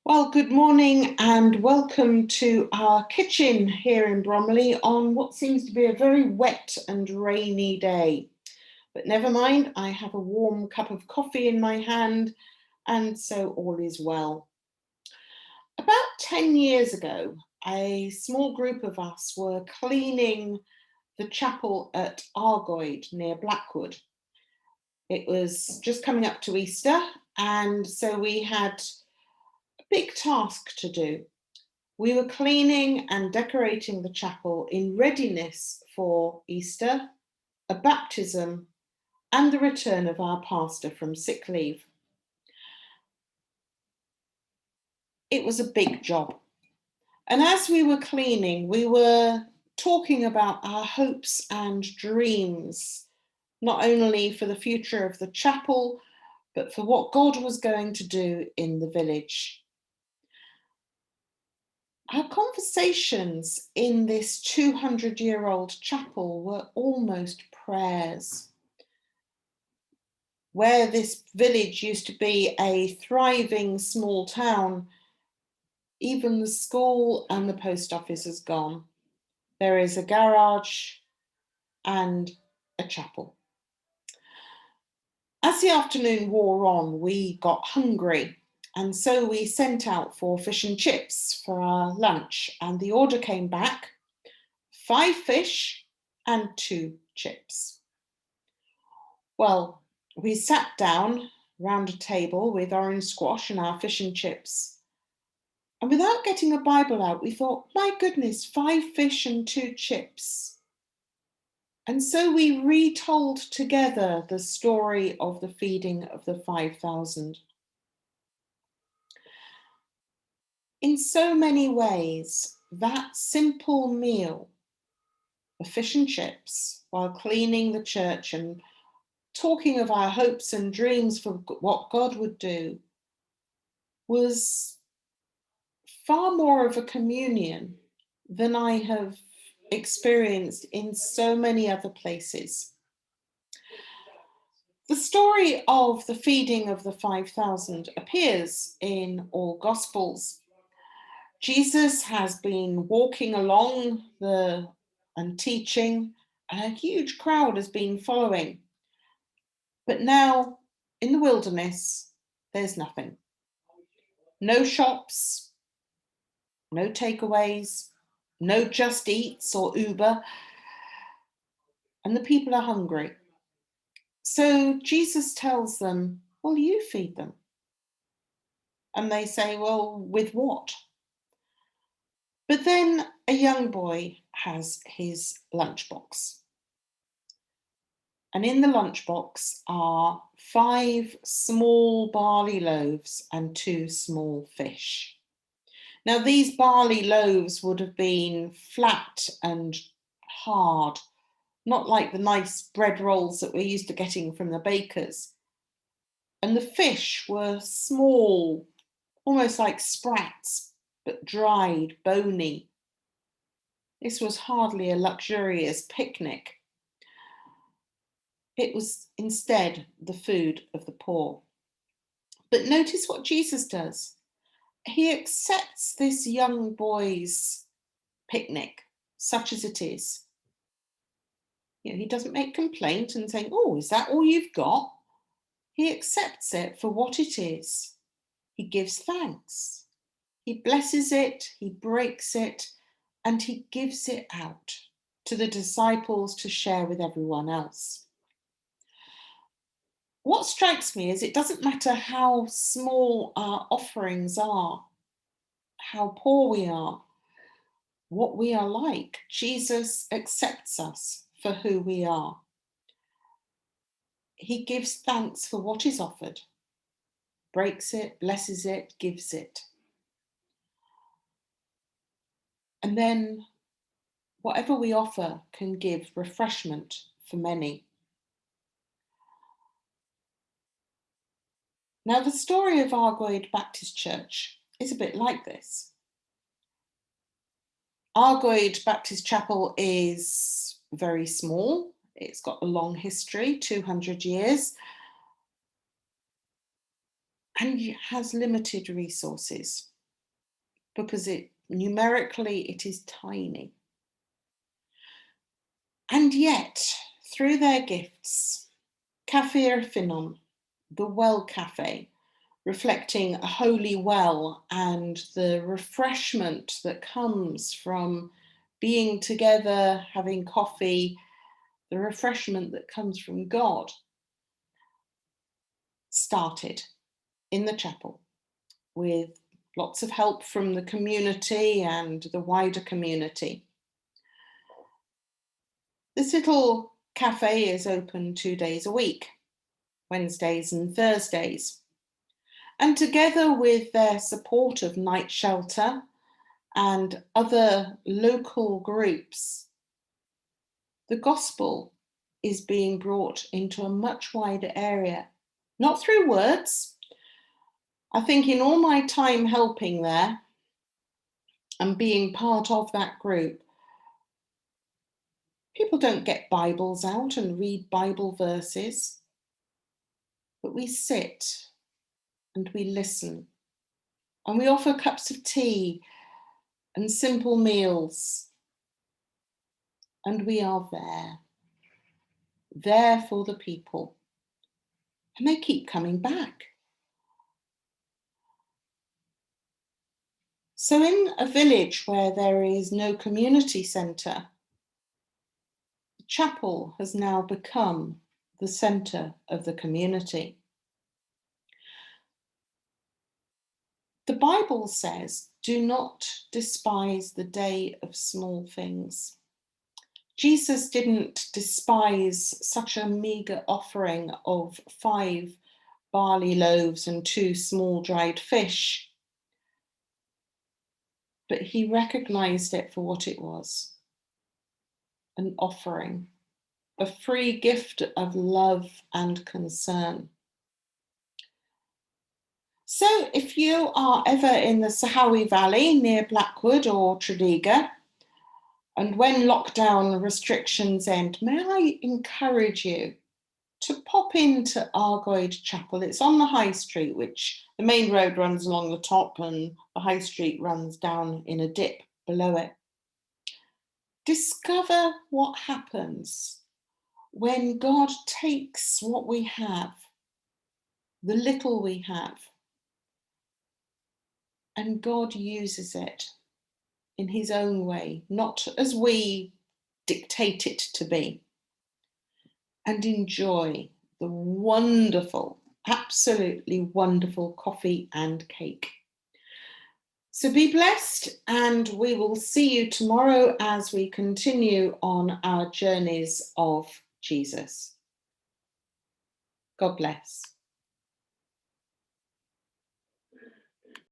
Well, good morning and welcome to our kitchen here in Bromley on what seems to be a very wet and rainy day. But never mind, I have a warm cup of coffee in my hand, and so all is well. About 10 years ago, a small group of us were cleaning the chapel at Argoyd near Blackwood. It was just coming up to Easter, and so we had a big task to do. We were cleaning and decorating the chapel in readiness for Easter, a baptism, and the return of our pastor from sick leave. It was a big job. And as we were cleaning, we were talking about our hopes and dreams, not only for the future of the chapel, but for what God was going to do in the village. Our conversations in this 200-year-old chapel were almost prayers. Where this village used to be a thriving small town, even the school and the post office has gone. There is a garage and a chapel. As the afternoon wore on, we got hungry, and so we sent out for fish and chips for our lunch, and the order came back: 5 fish and 2 chips. Well, we sat down round a table with orange squash and our fish and chips. And without getting a Bible out, we thought, my goodness, 5 fish and 2 chips. And so we retold together the story of the feeding of the 5,000. In so many ways, that simple meal of fish and chips while cleaning the church and talking of our hopes and dreams for what God would do was far more of a communion than I have experienced in so many other places. The story of the feeding of the 5,000 appears in all Gospels. Jesus has been walking along and teaching, and a huge crowd has been following. But now, in the wilderness, there's nothing. No shops, no takeaways, no Just Eats or Uber, and the people are hungry. So Jesus tells them, well, you feed them. And they say, well, with what? But then a young boy has his lunchbox. And in the lunchbox are 5 small barley loaves and 2 small fish. Now, these barley loaves would have been flat and hard, not like the nice bread rolls that we're used to getting from the bakers. And the fish were small, almost like sprats, but dried, bony. This was hardly a luxurious picnic. It was instead the food of the poor. But notice what Jesus does. He accepts this young boy's picnic, such as it is. He doesn't make complaint and say, oh, is that all you've got? He accepts it for what it is. He gives thanks. He blesses it, he breaks it, and he gives it out to the disciples to share with everyone else. What strikes me is it doesn't matter how small our offerings are, how poor we are, what we are like. Jesus accepts us for who we are. He gives thanks for what is offered, breaks it, blesses it, gives it. And then whatever we offer can give refreshment for many. Now, the story of Argoyd Baptist Church is a bit like this. Argoyd Baptist Chapel is very small. It's got a long history, 200 years, and has limited resources. because numerically it is tiny. And yet, through their gifts, Café Finon, the well cafe, reflecting a holy well and the refreshment that comes from being together, having coffee, the refreshment that comes from God, started in the chapel with lots of help from the community and the wider community. This little cafe is open 2 days a week, Wednesdays and Thursdays. And together with their support of Night Shelter and other local groups, the gospel is being brought into a much wider area, not through words. I think in all my time helping there and being part of that group, people don't get Bibles out and read Bible verses, but we sit and we listen and we offer cups of tea and simple meals, and we are there for the people, and they keep coming back. So in a village where there is no community centre, the chapel has now become the centre of the community. The Bible says, do not despise the day of small things. Jesus didn't despise such a meagre offering of 5 barley loaves and 2 small dried fish, but he recognized it for what it was, an offering, a free gift of love and concern. So if you are ever in the Sahawi Valley near Blackwood or Tredegar, and when lockdown restrictions end, may I encourage you to pop into Argoyd Chapel. It's on the High Street, which the main road runs along the top and the High Street runs down in a dip below it. Discover what happens when God takes what we have, the little we have, and God uses it in his own way, not as we dictate it to be, and enjoy the wonderful, absolutely wonderful coffee and cake. So be blessed, and we will see you tomorrow as we continue on our journeys of Jesus. God bless.